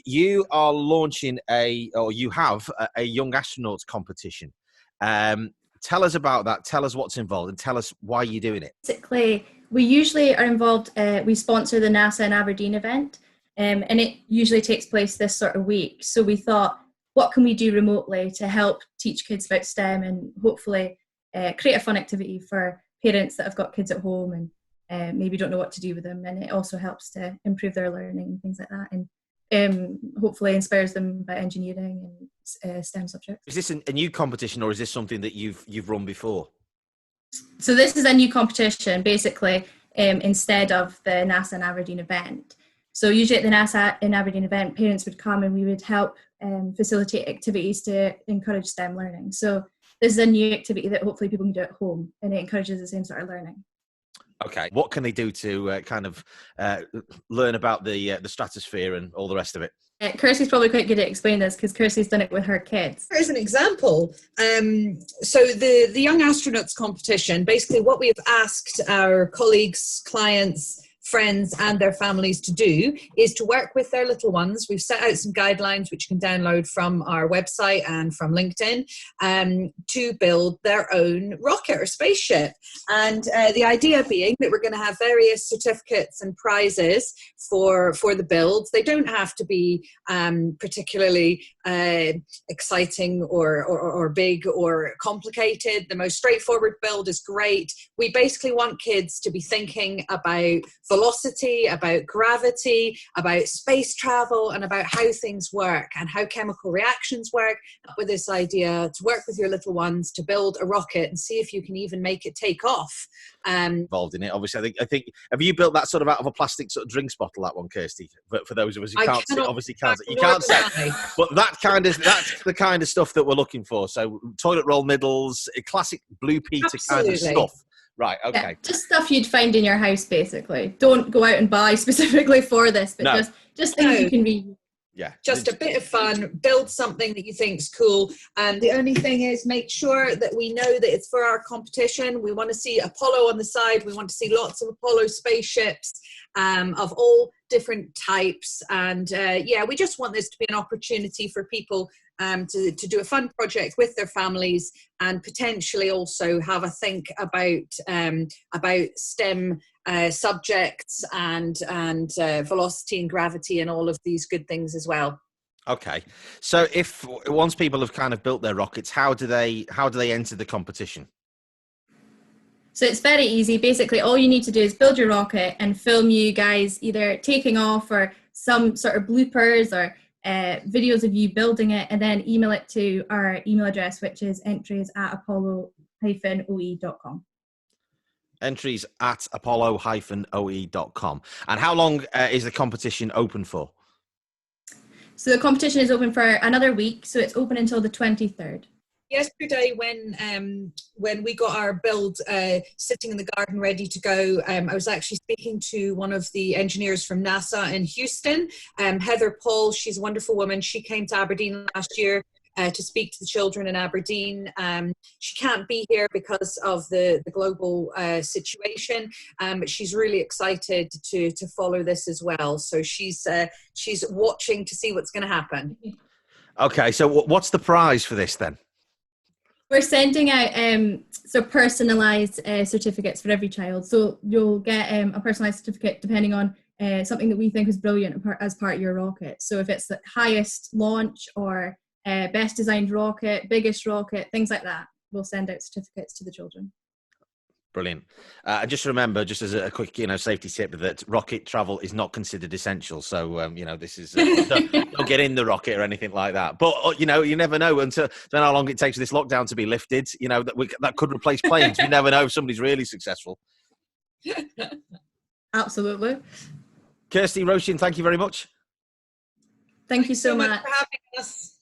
You are launching you have a young astronauts competition. Tell us about that. Tell us what's involved and tell us why you're doing it. Basically, we usually are involved, we sponsor the NASA in Aberdeen event, and it usually takes place this sort of week. So we thought, what can we do remotely to help teach kids about STEM and hopefully create a fun activity for parents that have got kids at home and maybe don't know what to do with them. And it also helps to improve their learning and things like that. And hopefully inspires them about engineering and STEM subjects. Is this a new competition or is this something that you've run before? So this is a new competition, basically, instead of the NASA in Aberdeen event. So usually at the NASA in Aberdeen event, parents would come and we would help facilitate activities to encourage STEM learning. So this is a new activity that hopefully people can do at home, and it encourages the same sort of learning. Okay, what can they do to learn about the stratosphere and all the rest of it? Kirstie's probably quite good at explaining this because Kirstie's done it with her kids. Here's an example. So the Young Astronauts competition, basically what we've asked our colleagues, clients, friends and their families to do is to work with their little ones. We've set out some guidelines which you can download from our website and from LinkedIn to build their own rocket or spaceship. And the idea being that we're going to have various certificates and prizes for the builds. They don't have to be particularly exciting or big or complicated. The most straightforward build is great. We basically want kids to be thinking about velocity, about gravity, about space travel, and about how things work and how chemical reactions work. With this idea to work with your little ones to build a rocket and see if you can even make it take off. Involved in it, obviously. I think. Have you built that sort of out of a plastic sort of drinks bottle? That one, Kirstie. But for those of us who can't see, obviously can't. You can't say. But that's the kind of stuff that we're looking for. So toilet roll middles, classic Blue Peter Absolutely. kind of stuff. Right, okay. Yeah, just stuff you'd find in your house, basically. Don't go out and buy specifically for this, but just things you can read. Yeah. Just a bit of fun, build something that you think's cool. And the only thing is make sure that we know that it's for our competition. We want to see Apollo on the side. We want to see lots of Apollo spaceships of all different types. And we just want this to be an opportunity for people to do a fun project with their families and potentially also have a think about STEM subjects and velocity and gravity and all of these good things as well. Okay, so once people have kind of built their rockets, how do they enter the competition? So it's very easy. Basically, all you need to do is build your rocket and film you guys either taking off or some sort of bloopers or videos of you building it, and then email it to our email address, which is entries@apollo-oe.com. Entries@apollo-oe.com. And how long is the competition open for? So the competition is open for another week, so it's open until the 23rd. Yesterday, when we got our build sitting in the garden ready to go, I was actually speaking to one of the engineers from NASA in Houston, Heather Paul. She's a wonderful woman. She came to Aberdeen last year to speak to the children in Aberdeen. She can't be here because of the global situation, but she's really excited to follow this as well. So she's watching to see what's going to happen. Okay, so what's the prize for this then? We're sending out personalised certificates for every child. So you'll get a personalised certificate depending on something that we think is brilliant as part of your rocket. So if it's the highest launch or best designed rocket, biggest rocket, things like that, we'll send out certificates to the children. Brilliant. And just remember, just as a quick, safety tip, that rocket travel is not considered essential. So, this is don't get in the rocket or anything like that. But you never know until how long it takes for this lockdown to be lifted. That could replace planes. You never know if somebody's really successful. Absolutely. Kirstie, Roisean, thank you very much. Thank you so much for having us.